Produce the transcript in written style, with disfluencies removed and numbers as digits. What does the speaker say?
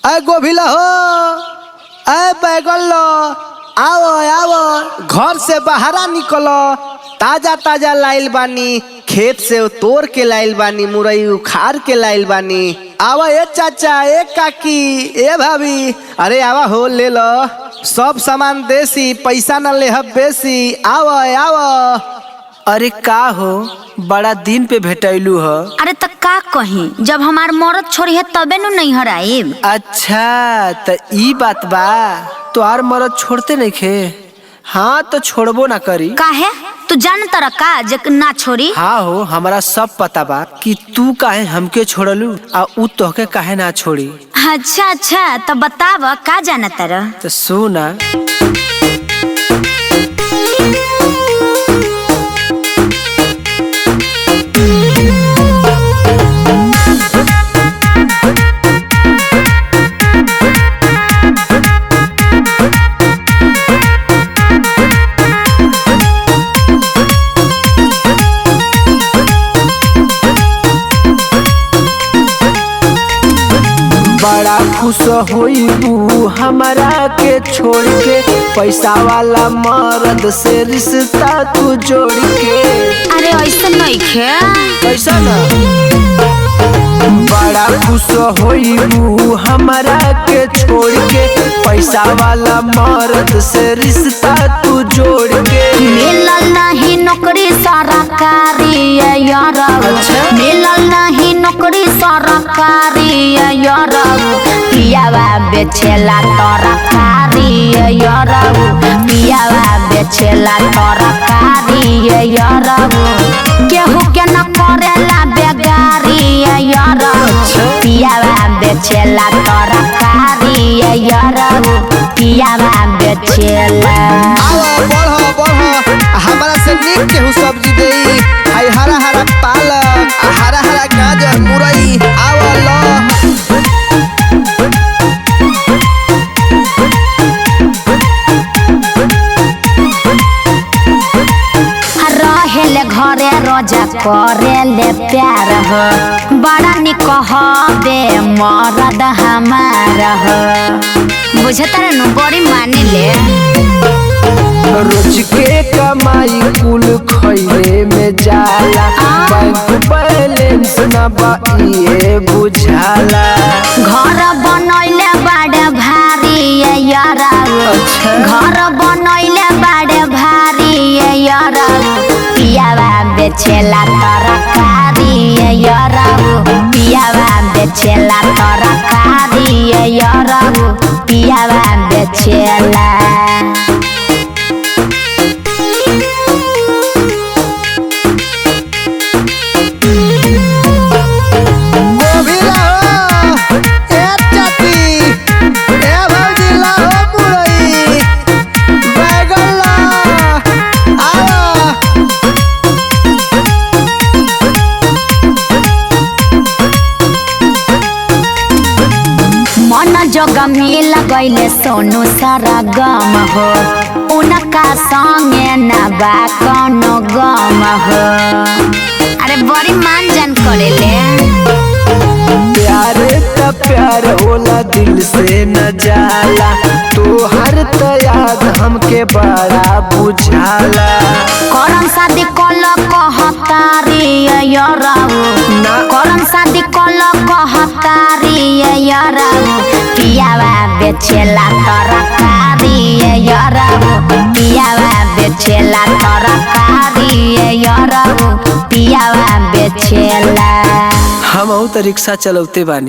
अय गोभिला हो, अय बैगन लो, आओ आओ घर से बाहरा निकलो। ताजा ताजा लाइल बानी, खेत से तोड़ के लाइल बानी, मुरई उखाड़ के लाइल बानी। आवा ए चाचा, ए काकी, ए भाभी, अरे आवा हो ले लो। सब सामान देसी, पैसा न लेहब बेसी। आवा आवा। अरे का हो, बड़ा दिन पे भेटैलू ह। अरे त का कही, जब हमार मरद छोड़ी है तबे नु नहीं हराइब। अच्छा त ई बात बा, तोहार मरद छोड़ते नहीं खे। हाँ तो छोड़बो ना करी। काहे तू जान तर का जे ना छोड़ी। हाँ हो, हमारा सब पता बा कि तू काहे हमके छोड़लू आ उ तोहके काहे ना छोड़ी। अच्छा अच्छा तो बताव का जाना तर। तो सुना, बड़ा खुश होई तू हमारा के छोड़ के, पैसा वाला मर्द से रिश्ता तू जोड़ के। अरे ऐसा नहीं खे, ऐसा ना। बड़ा खुश होई तू हमारा के छोड़ के, पैसा वाला मर्द से रिश्ता तू जोड़ के। मिलल नहीं नौकरी सरकारी यार। अच्छा? मिलल नहीं नौकरी सरकारी यार। पियावा बेचेला तरकारी यार। पियावा बेचेला तरकारी यार। केहू के न करेला बेगारी यार। पियावा बेचेला तरकारी यार। पियावा बेचेला। बढ़ो बढ़ो, हमारा से नीक केहू सब्जी देई। हाय हरा हरा पालक, हरा हरा गाजर, मुरई, आवा लो। रहेले घरे रोजा करेले प्यार हो। बड़ा निक हबे मरद हमार हो। बुझत नु बड़ी माने ले। रोज के कमाई कुल खैले में जाला, बैंक बैलेंस न बाइए बुझाला। घर बनैले बड़े भारी यार। घर बनैले बड़े भारी यार। पियावा बेचेला तरकारी यार। पियावा बेचेला तरकारी यार। पियावा बेचेला। गोभिला हो, ए चाची, ए भौजीला हो, मुरई, बैगन लो, आओ। मन जोग मिल गईले सोनू सारा गम हो। उनका संगे न बा कोनो गम हो। अरे बड़ी मान जान करेले। प्यार का प्यार होला, दिल से न जाला। तो हर तो याद हमके बड़ा बुझाला। करम शादी कल कहतारी यार। ना। करम शादी कल कहतारी यार। पियावा बेचेला तरकारी यार। पियावा बेचेला तरकारी यार। पियावा बेचेला। हम तो रिक्शा चलौते बानी।